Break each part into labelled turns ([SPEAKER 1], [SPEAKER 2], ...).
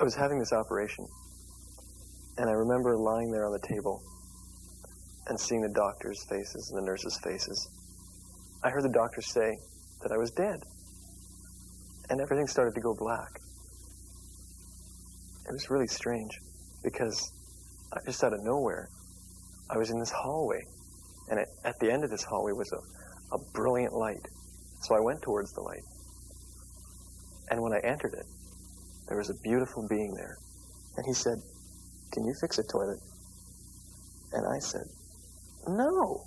[SPEAKER 1] I was having this operation, and I remember lying there on the table and seeing the doctors' faces and the nurses' faces. I heard the doctors say that I was dead, and everything started to go black. It was really strange, because just out of nowhere, I was in this hallway, and at the end of this hallway was a brilliant light. So I went towards the light, and when I entered it, there was a beautiful being there, and he said, "Can you fix a toilet?" And I said, "No."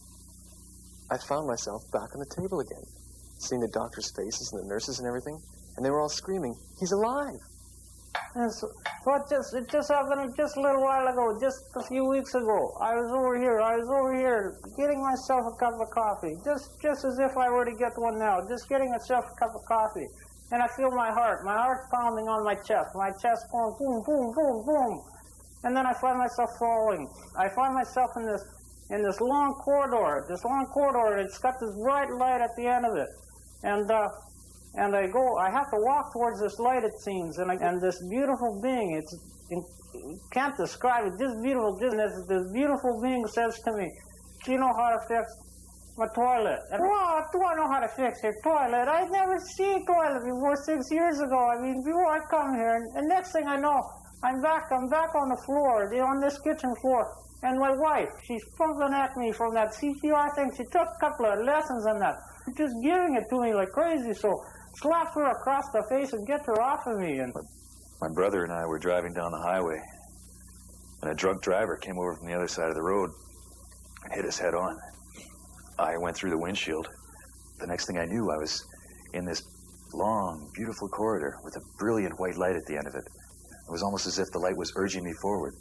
[SPEAKER 1] I found myself back on the table again, seeing the doctors' faces and the nurses and everything, and they were all screaming, "He's alive!"
[SPEAKER 2] And so it just happened just a little while ago, just a few weeks ago. I was over here getting myself a cup of coffee, just as if I were to get one now, just getting myself a cup of coffee. And I feel my heart pounding on my chest going boom, boom, boom, boom. And then I find myself falling. I find myself in this long corridor, it's got this bright light at the end of it. And I have to walk towards this light, it seems, and this beautiful being, you can't describe it, this beautiful being says to me, "Do you know how to fix my toilet?" And, "What? Do I know how to fix your toilet? I've never seen a toilet before 6 years ago. I mean, before I come here, and next thing I know, I'm back on the floor, on this kitchen floor, and my wife, she's pumping at me from that CPR thing. She took a couple of lessons on that, just giving it to me like crazy, so slap her across the face and get her off of me." And
[SPEAKER 3] my brother and I were driving down the highway, and a drunk driver came over from the other side of the road and hit us head on. I went through the windshield. The next thing I knew, I was in this long, beautiful corridor with a brilliant white light at the end of it. It was almost as if the light was urging me forward.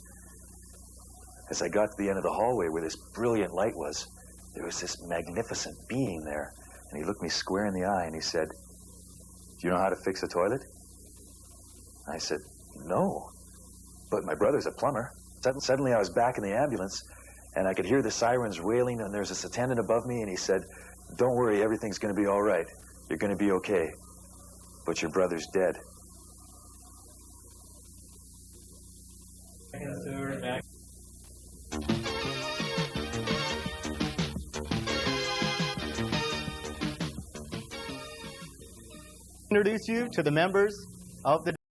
[SPEAKER 3] As I got to the end of the hallway where this brilliant light was, there was this magnificent being there, and he looked me square in the eye and he said, "Do you know how to fix a toilet?" I said, "No, but my brother's a plumber." Suddenly I was back in the ambulance, and I could hear the sirens wailing, and there's this attendant above me, and he said, "Don't worry, everything's going to be all right. You're going to be okay. But your brother's dead."
[SPEAKER 4] Introduce you to the members of the